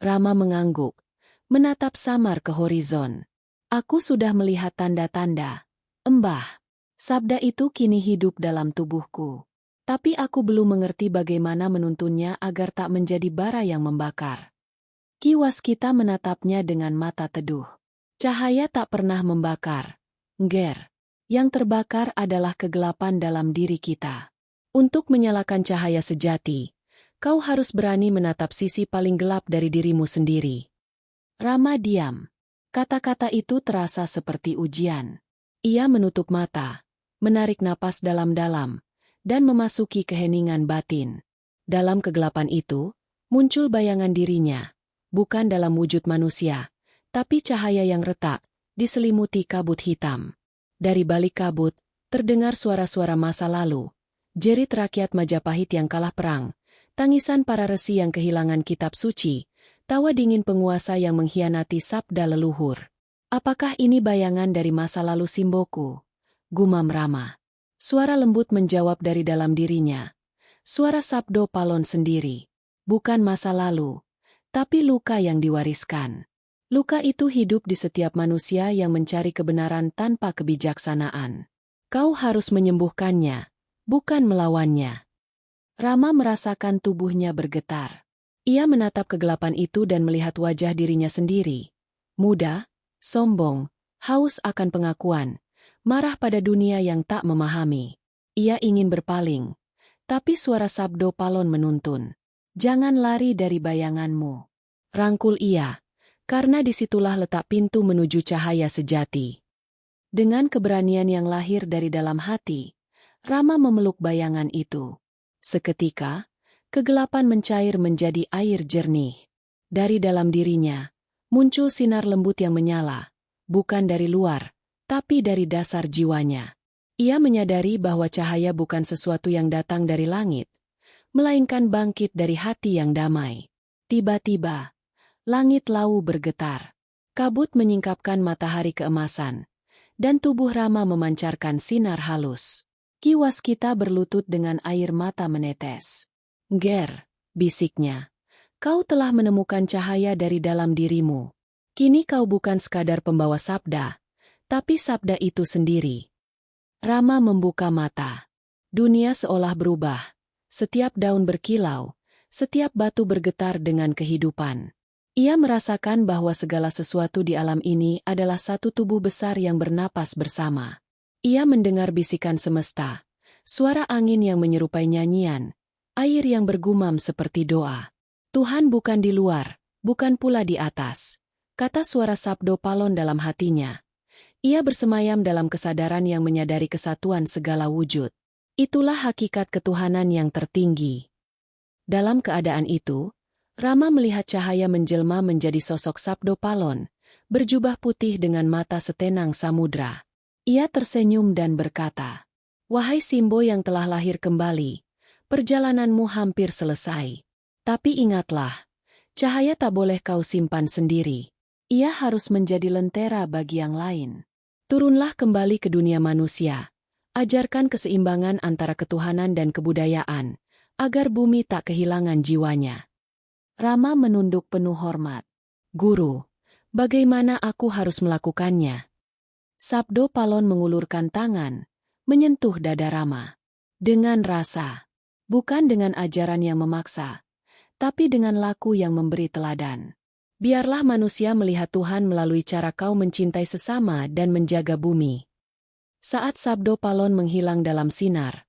Rama mengangguk, menatap samar ke horizon. "Aku sudah melihat tanda-tanda, Embah. Sabda itu kini hidup dalam tubuhku. Tapi aku belum mengerti bagaimana menuntunnya agar tak menjadi bara yang membakar." Ki Waskita menatapnya dengan mata teduh. "Cahaya tak pernah membakar, Ngger. Yang terbakar adalah kegelapan dalam diri kita. Untuk menyalakan cahaya sejati, kau harus berani menatap sisi paling gelap dari dirimu sendiri." Rama diam. Kata-kata itu terasa seperti ujian. Ia menutup mata, menarik napas dalam-dalam, dan memasuki keheningan batin. Dalam kegelapan itu, muncul bayangan dirinya, bukan dalam wujud manusia, tapi cahaya yang retak, diselimuti kabut hitam. Dari balik kabut, terdengar suara-suara masa lalu, jerit rakyat Majapahit yang kalah perang, tangisan para resi yang kehilangan kitab suci, tawa dingin penguasa yang mengkhianati sabda leluhur. "Apakah ini bayangan dari masa lalu Simboku?" gumam Rama. Suara lembut menjawab dari dalam dirinya. Suara sabdo palon sendiri. Bukan masa lalu, tapi luka yang diwariskan. Luka itu hidup di setiap manusia yang mencari kebenaran tanpa kebijaksanaan. Kau harus menyembuhkannya, bukan melawannya. Rama merasakan tubuhnya bergetar. Ia menatap kegelapan itu dan melihat wajah dirinya sendiri. Muda, sombong, haus akan pengakuan, marah pada dunia yang tak memahami. Ia ingin berpaling, tapi suara Sabdo Palon menuntun. Jangan lari dari bayanganmu. Rangkul ia, karena disitulah letak pintu menuju cahaya sejati. Dengan keberanian yang lahir dari dalam hati, Rama memeluk bayangan itu. Seketika, kegelapan mencair menjadi air jernih. Dari dalam dirinya, muncul sinar lembut yang menyala, bukan dari luar, tapi dari dasar jiwanya. Ia menyadari bahwa cahaya bukan sesuatu yang datang dari langit, melainkan bangkit dari hati yang damai. Tiba-tiba, langit lau bergetar. Kabut menyingkapkan matahari keemasan, dan tubuh Rama memancarkan sinar halus. Ki Waskita berlutut dengan air mata menetes. "Ger," bisiknya, "kau telah menemukan cahaya dari dalam dirimu. Kini kau bukan sekadar pembawa sabda, tapi sabda itu sendiri." Rama membuka mata. Dunia seolah berubah. Setiap daun berkilau, setiap batu bergetar dengan kehidupan. Ia merasakan bahwa segala sesuatu di alam ini adalah satu tubuh besar yang bernapas bersama. Ia mendengar bisikan semesta, suara angin yang menyerupai nyanyian, air yang bergumam seperti doa. Tuhan bukan di luar, bukan pula di atas, kata suara Sabdo Palon dalam hatinya. Ia bersemayam dalam kesadaran yang menyadari kesatuan segala wujud. Itulah hakikat ketuhanan yang tertinggi. Dalam keadaan itu, Rama melihat cahaya menjelma menjadi sosok Sabdo Palon, berjubah putih dengan mata setenang samudra. Ia tersenyum dan berkata, "Wahai Simbo yang telah lahir kembali, perjalananmu hampir selesai. Tapi ingatlah, cahaya tak boleh kau simpan sendiri. Ia harus menjadi lentera bagi yang lain. Turunlah kembali ke dunia manusia. Ajarkan keseimbangan antara ketuhanan dan kebudayaan, agar bumi tak kehilangan jiwanya." Rama menunduk penuh hormat. "Guru, bagaimana aku harus melakukannya?" Sabdo Palon mengulurkan tangan, menyentuh dada Rama. Dengan rasa, bukan dengan ajaran yang memaksa, tapi dengan laku yang memberi teladan. Biarlah manusia melihat Tuhan melalui cara kau mencintai sesama dan menjaga bumi. Saat Sabdo Palon menghilang dalam sinar,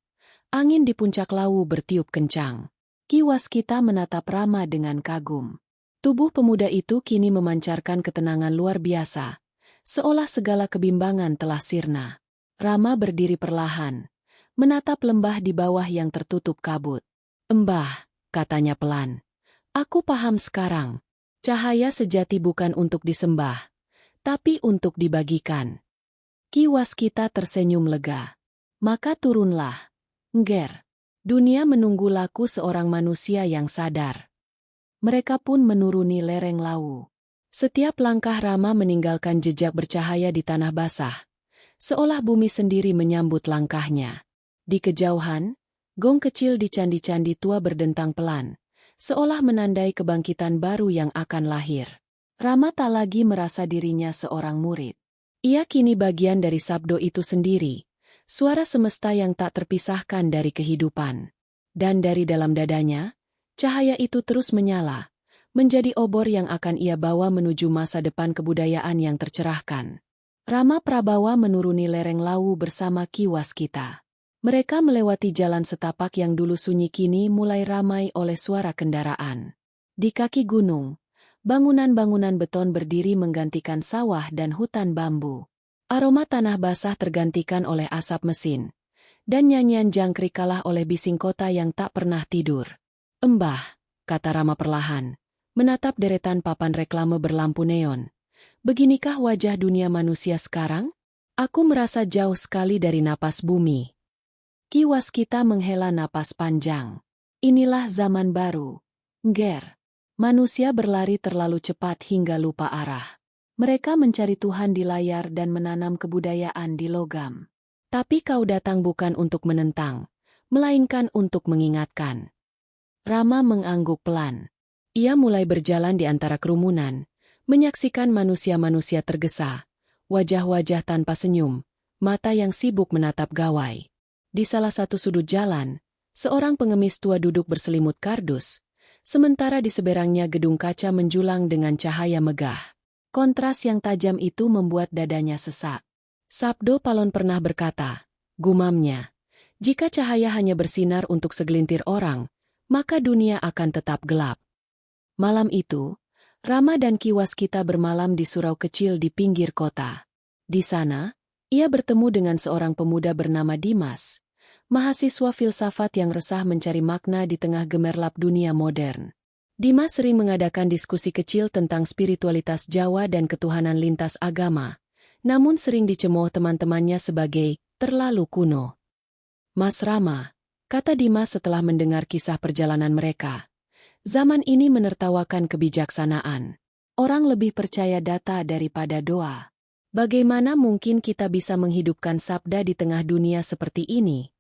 angin di puncak Lawu bertiup kencang. Ki Waskita menatap Rama dengan kagum. Tubuh pemuda itu kini memancarkan ketenangan luar biasa, seolah segala kebimbangan telah sirna. Rama berdiri perlahan, menatap lembah di bawah yang tertutup kabut. "Embah," katanya pelan, "aku paham sekarang. Cahaya sejati bukan untuk disembah, tapi untuk dibagikan." Ki Waskita tersenyum lega. "Maka turunlah, Ngger. Dunia menunggu laku seorang manusia yang sadar." Mereka pun menuruni lereng Lawu. Setiap langkah Rama meninggalkan jejak bercahaya di tanah basah, seolah bumi sendiri menyambut langkahnya. Di kejauhan, gong kecil di candi-candi tua berdentang pelan, seolah menandai kebangkitan baru yang akan lahir. Rama tak lagi merasa dirinya seorang murid. Ia kini bagian dari sabdo itu sendiri, suara semesta yang tak terpisahkan dari kehidupan. Dan dari dalam dadanya, cahaya itu terus menyala, menjadi obor yang akan ia bawa menuju masa depan kebudayaan yang tercerahkan. Rama Prabawa menuruni lereng Lawu bersama Ki Waskita. Mereka melewati jalan setapak yang dulu sunyi kini mulai ramai oleh suara kendaraan. Di kaki gunung, bangunan-bangunan beton berdiri menggantikan sawah dan hutan bambu. Aroma tanah basah tergantikan oleh asap mesin, dan nyanyian jangkrik kalah oleh bising kota yang tak pernah tidur. "Embah," kata Rama perlahan, menatap deretan papan reklame berlampu neon. "Beginikah wajah dunia manusia sekarang? Aku merasa jauh sekali dari napas bumi." Ki Waskita menghela napas panjang. "Inilah zaman baru, Ngger. Manusia berlari terlalu cepat hingga lupa arah. Mereka mencari Tuhan di layar dan menanam kebudayaan di logam. Tapi kau datang bukan untuk menentang, melainkan untuk mengingatkan." Rama mengangguk pelan. Ia mulai berjalan di antara kerumunan, menyaksikan manusia-manusia tergesa, wajah-wajah tanpa senyum, mata yang sibuk menatap gawai. Di salah satu sudut jalan, seorang pengemis tua duduk berselimut kardus, sementara di seberangnya gedung kaca menjulang dengan cahaya megah. Kontras yang tajam itu membuat dadanya sesak. Sabdo Palon pernah berkata, gumamnya, jika cahaya hanya bersinar untuk segelintir orang, maka dunia akan tetap gelap. Malam itu, Rama dan Ki Waskita bermalam di surau kecil di pinggir kota. Di sana, ia bertemu dengan seorang pemuda bernama Dimas, mahasiswa filsafat yang resah mencari makna di tengah gemerlap dunia modern. Dimas sering mengadakan diskusi kecil tentang spiritualitas Jawa dan ketuhanan lintas agama, namun sering dicemooh teman-temannya sebagai terlalu kuno. Mas Rama, kata Dimas setelah mendengar kisah perjalanan mereka, zaman ini menertawakan kebijaksanaan. Orang lebih percaya data daripada doa. Bagaimana mungkin kita bisa menghidupkan sabda di tengah dunia seperti ini?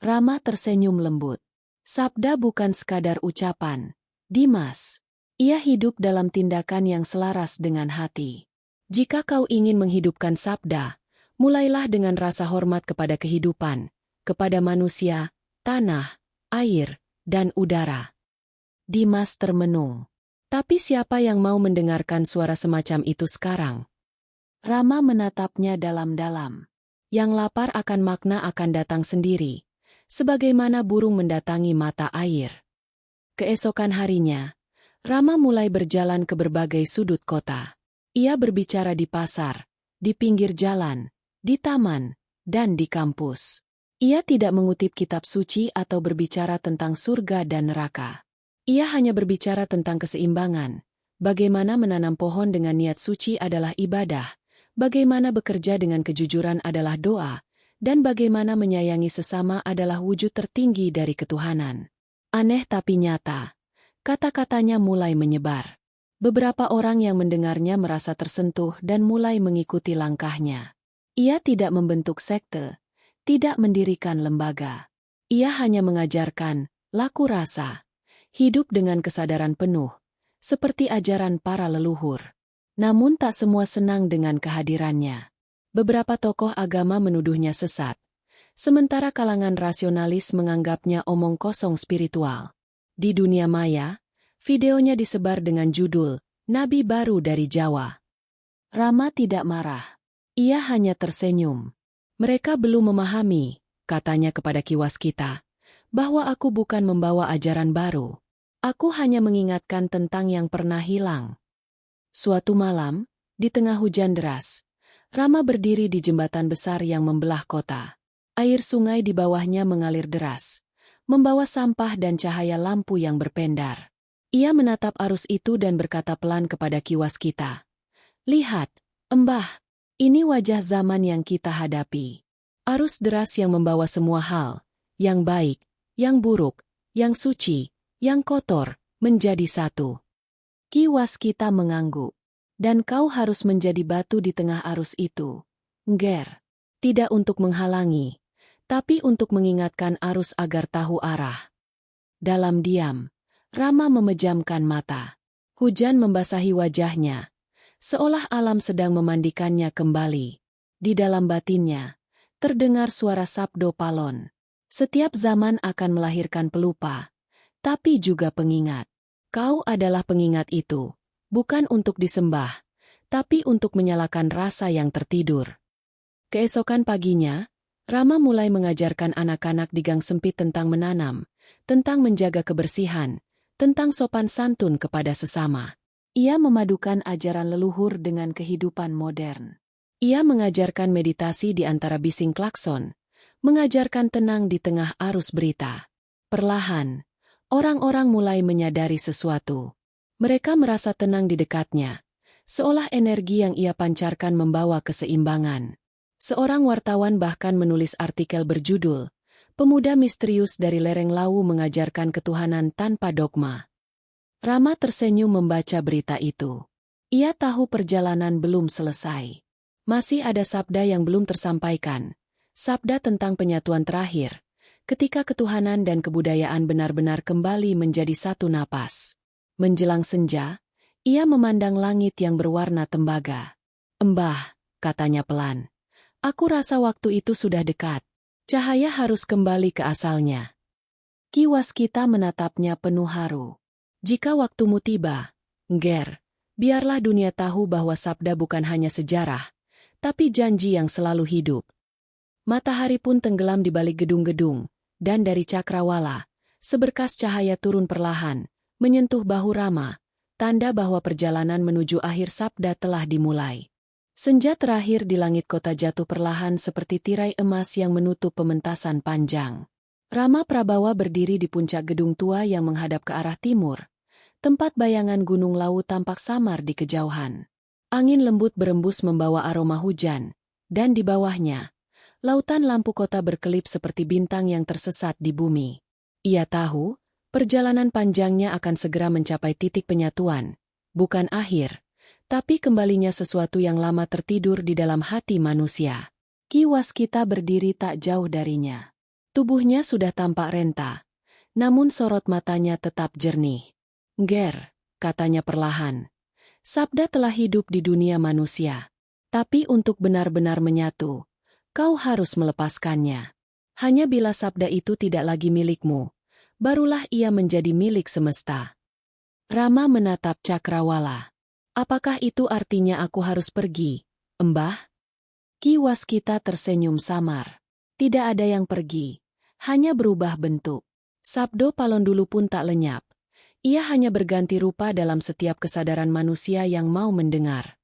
Rama tersenyum lembut. Sabda bukan sekadar ucapan, Dimas. Ia hidup dalam tindakan yang selaras dengan hati. Jika kau ingin menghidupkan sabda, mulailah dengan rasa hormat kepada kehidupan, kepada manusia, tanah, air, dan udara. Dimas termenung. Tapi siapa yang mau mendengarkan suara semacam itu sekarang? Rama menatapnya dalam-dalam. Yang lapar akan makna akan datang sendiri, sebagaimana burung mendatangi mata air. Keesokan harinya, Rama mulai berjalan ke berbagai sudut kota. Ia berbicara di pasar, di pinggir jalan, di taman, dan di kampus. Ia tidak mengutip kitab suci atau berbicara tentang surga dan neraka. Ia hanya berbicara tentang keseimbangan, bagaimana menanam pohon dengan niat suci adalah ibadah, bagaimana bekerja dengan kejujuran adalah doa, dan bagaimana menyayangi sesama adalah wujud tertinggi dari ketuhanan. Aneh tapi nyata, kata-katanya mulai menyebar. Beberapa orang yang mendengarnya merasa tersentuh dan mulai mengikuti langkahnya. Ia tidak membentuk sekte, tidak mendirikan lembaga. Ia hanya mengajarkan laku rasa, hidup dengan kesadaran penuh, seperti ajaran para leluhur. Namun tak semua senang dengan kehadirannya. Beberapa tokoh agama menuduhnya sesat, sementara kalangan rasionalis menganggapnya omong kosong spiritual. Di dunia maya, videonya disebar dengan judul Nabi Baru dari Jawa. Rama tidak marah. Ia hanya tersenyum. Mereka belum memahami, katanya kepada Ki Waskita, bahwa aku bukan membawa ajaran baru. Aku hanya mengingatkan tentang yang pernah hilang. Suatu malam, di tengah hujan deras, Rama berdiri di jembatan besar yang membelah kota. Air sungai di bawahnya mengalir deras, membawa sampah dan cahaya lampu yang berpendar. Ia menatap arus itu dan berkata pelan kepada Ki Waskita, "Lihat, Embah, ini wajah zaman yang kita hadapi. Arus deras yang membawa semua hal, yang baik, yang buruk, yang suci, yang kotor, menjadi satu." Ki Waskita mengangguk. "Dan kau harus menjadi batu di tengah arus itu, Ngger. Tidak untuk menghalangi, tapi untuk mengingatkan arus agar tahu arah." Dalam diam, Rama memejamkan mata. Hujan membasahi wajahnya, seolah alam sedang memandikannya kembali. Di dalam batinnya, terdengar suara Sabdo Palon. Setiap zaman akan melahirkan pelupa, tapi juga pengingat. Kau adalah pengingat itu, bukan untuk disembah, tapi untuk menyalakan rasa yang tertidur. Keesokan paginya, Rama mulai mengajarkan anak-anak di gang sempit tentang menanam, tentang menjaga kebersihan, tentang sopan santun kepada sesama. Ia memadukan ajaran leluhur dengan kehidupan modern. Ia mengajarkan meditasi di antara bising klakson, mengajarkan tenang di tengah arus berita. Perlahan, orang-orang mulai menyadari sesuatu. Mereka merasa tenang di dekatnya, seolah energi yang ia pancarkan membawa keseimbangan. Seorang wartawan bahkan menulis artikel berjudul, "Pemuda Misterius dari Lereng Lawu Mengajarkan Ketuhanan Tanpa Dogma." Rama tersenyum membaca berita itu. Ia tahu perjalanan belum selesai. Masih ada sabda yang belum tersampaikan, sabda tentang penyatuan terakhir, ketika ketuhanan dan kebudayaan benar-benar kembali menjadi satu napas. Menjelang senja, Ia memandang langit yang berwarna tembaga. "Embah," katanya pelan. "Aku rasa waktu itu sudah dekat. Cahaya harus kembali ke asalnya." Ki Waskita menatapnya penuh haru. "Jika waktumu tiba, Nger, biarlah dunia tahu bahwa sabda bukan hanya sejarah, tapi janji yang selalu hidup." Matahari pun tenggelam di balik gedung-gedung, dan dari cakrawala, seberkas cahaya turun perlahan, menyentuh bahu Rama, tanda bahwa perjalanan menuju akhir sabda telah dimulai. Senja terakhir di langit kota jatuh perlahan seperti tirai emas yang menutup pementasan panjang. Rama Prabawa berdiri di puncak gedung tua yang menghadap ke arah timur, tempat bayangan Gunung Lawu tampak samar di kejauhan. Angin lembut berembus membawa aroma hujan, dan di bawahnya, lautan lampu kota berkelip seperti bintang yang tersesat di bumi. Ia tahu, perjalanan panjangnya akan segera mencapai titik penyatuan, bukan akhir, tapi kembalinya sesuatu yang lama tertidur di dalam hati manusia. Ki Waskita berdiri tak jauh darinya. Tubuhnya sudah tampak renta, namun sorot matanya tetap jernih. "Nger," katanya perlahan, "sabda telah hidup di dunia manusia. Tapi untuk benar-benar menyatu, kau harus melepaskannya. Hanya bila sabda itu tidak lagi milikmu, barulah ia menjadi milik semesta." Rama menatap cakrawala. "Apakah itu artinya aku harus pergi, Embah?" Ki Waskita tersenyum samar. "Tidak ada yang pergi, hanya berubah bentuk." Sabdo Palondulu pun tak lenyap. Ia hanya berganti rupa dalam setiap kesadaran manusia yang mau mendengar.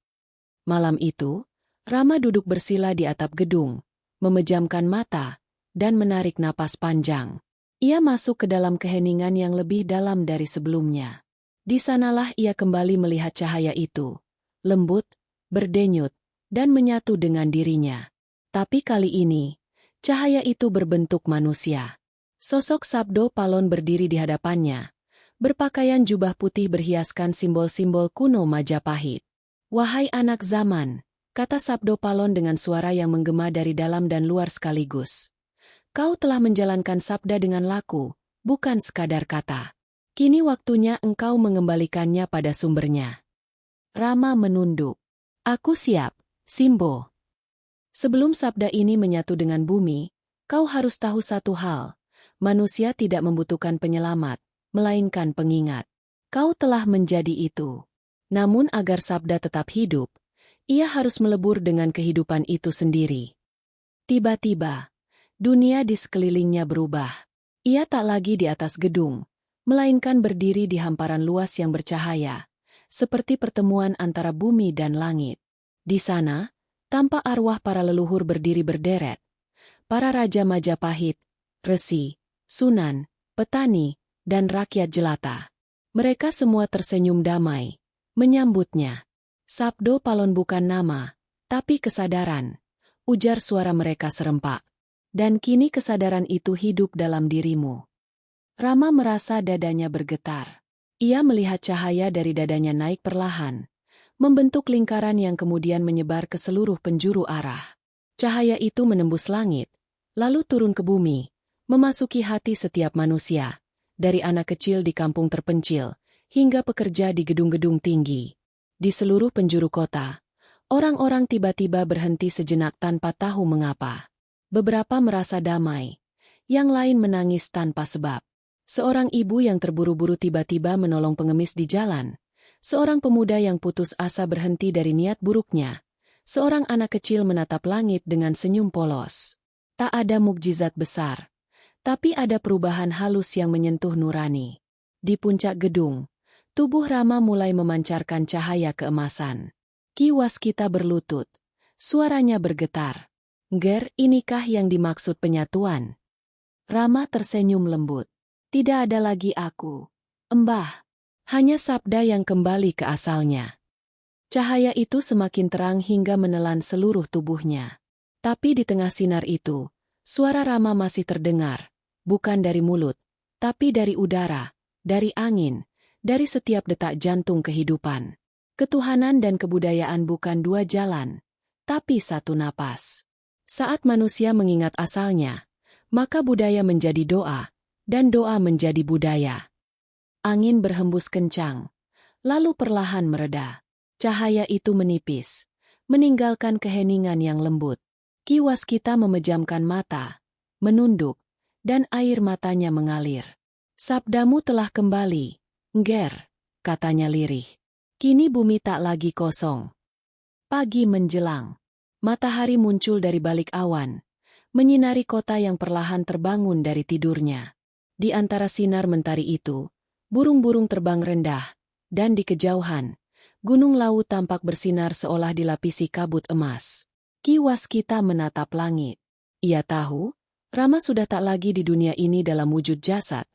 Malam itu, Rama duduk bersila di atap gedung, memejamkan mata, dan menarik napas panjang. Ia masuk ke dalam keheningan yang lebih dalam dari sebelumnya. Di sanalah ia kembali melihat cahaya itu, lembut, berdenyut, dan menyatu dengan dirinya. Tapi kali ini, cahaya itu berbentuk manusia. Sosok Sabdo Palon berdiri di hadapannya, berpakaian jubah putih berhiaskan simbol-simbol kuno Majapahit. "Wahai anak zaman," kata Sabdo Palon dengan suara yang menggema dari dalam dan luar sekaligus. "Kau telah menjalankan sabda dengan laku, bukan sekadar kata. Kini waktunya engkau mengembalikannya pada sumbernya." Rama menunduk. "Aku siap, Simbo." "Sebelum sabda ini menyatu dengan bumi, kau harus tahu satu hal. Manusia tidak membutuhkan penyelamat, melainkan pengingat. Kau telah menjadi itu. Namun agar sabda tetap hidup, ia harus melebur dengan kehidupan itu sendiri." Tiba-tiba, dunia di sekelilingnya berubah. Ia tak lagi di atas gedung, melainkan berdiri di hamparan luas yang bercahaya, seperti pertemuan antara bumi dan langit. Di sana, tampak arwah para leluhur berdiri berderet. Para raja Majapahit, resi, sunan, petani, dan rakyat jelata. Mereka semua tersenyum damai, menyambutnya. "Sabdo Palon bukan nama, tapi kesadaran," ujar suara mereka serempak. "Dan kini kesadaran itu hidup dalam dirimu." Rama merasa dadanya bergetar. Ia melihat cahaya dari dadanya naik perlahan, membentuk lingkaran yang kemudian menyebar ke seluruh penjuru arah. Cahaya itu menembus langit, lalu turun ke bumi, memasuki hati setiap manusia, dari anak kecil di kampung terpencil, hingga pekerja di gedung-gedung tinggi. Di seluruh penjuru kota, orang-orang tiba-tiba berhenti sejenak tanpa tahu mengapa. Beberapa merasa damai, yang lain menangis tanpa sebab. Seorang ibu yang terburu-buru tiba-tiba menolong pengemis di jalan. Seorang pemuda yang putus asa berhenti dari niat buruknya. Seorang anak kecil menatap langit dengan senyum polos. Tak ada mukjizat besar, tapi ada perubahan halus yang menyentuh nurani. Di puncak gedung, tubuh Rama mulai memancarkan cahaya keemasan. Ki Waskita berlutut. Suaranya bergetar. "Nger, inikah yang dimaksud penyatuan?" Rama tersenyum lembut. "Tidak ada lagi aku, Embah. Hanya sabda yang kembali ke asalnya." Cahaya itu semakin terang hingga menelan seluruh tubuhnya. Tapi di tengah sinar itu, suara Rama masih terdengar, bukan dari mulut, tapi dari udara, dari angin, dari setiap detak jantung kehidupan. Ketuhanan dan kebudayaan bukan dua jalan, tapi satu napas. Saat manusia mengingat asalnya, maka budaya menjadi doa, dan doa menjadi budaya. Angin berhembus kencang, lalu perlahan mereda. Cahaya itu menipis, meninggalkan keheningan yang lembut. Ki Waskita memejamkan mata, menunduk, dan air matanya mengalir. "Sabdamu telah kembali, Ngger," katanya lirih. "Kini bumi tak lagi kosong." Pagi menjelang. Matahari muncul dari balik awan, menyinari kota yang perlahan terbangun dari tidurnya. Di antara sinar mentari itu, burung-burung terbang rendah, dan di kejauhan, Gunung Lawu tampak bersinar seolah dilapisi kabut emas. Ki Waskita menatap langit. Ia tahu, Rama sudah tak lagi di dunia ini dalam wujud jasad,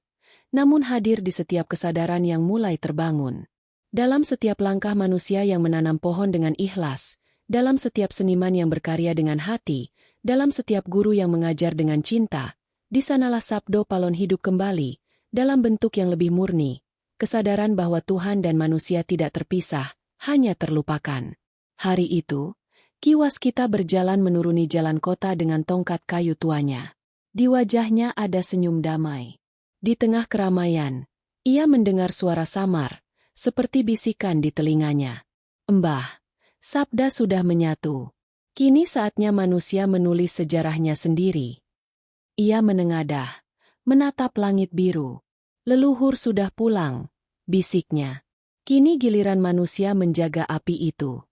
namun hadir di setiap kesadaran yang mulai terbangun. Dalam setiap langkah manusia yang menanam pohon dengan ikhlas, dalam setiap seniman yang berkarya dengan hati, dalam setiap guru yang mengajar dengan cinta, di sanalah Sabdo Palon hidup kembali, dalam bentuk yang lebih murni, kesadaran bahwa Tuhan dan manusia tidak terpisah, hanya terlupakan. Hari itu, Ki Waskita berjalan menuruni jalan kota dengan tongkat kayu tuanya. Di wajahnya ada senyum damai. Di tengah keramaian, ia mendengar suara samar, seperti bisikan di telinganya. "Mbah, sabda sudah menyatu. Kini saatnya manusia menulis sejarahnya sendiri." Ia menengadah, menatap langit biru. "Leluhur sudah pulang," bisiknya. "Kini giliran manusia menjaga api itu."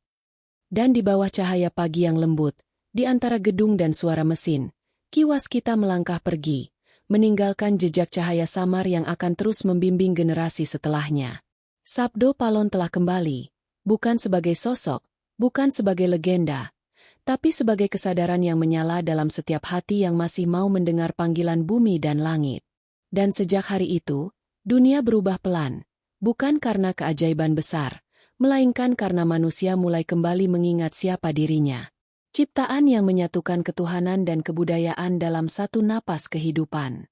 Dan di bawah cahaya pagi yang lembut, di antara gedung dan suara mesin, Ki Waskita melangkah pergi, meninggalkan jejak cahaya samar yang akan terus membimbing generasi setelahnya. Sabdo Palon telah kembali, bukan sebagai sosok, bukan sebagai legenda, tapi sebagai kesadaran yang menyala dalam setiap hati yang masih mau mendengar panggilan bumi dan langit. Dan sejak hari itu, dunia berubah pelan, bukan karena keajaiban besar, melainkan karena manusia mulai kembali mengingat siapa dirinya. Ciptaan yang menyatukan ketuhanan dan kebudayaan dalam satu napas kehidupan.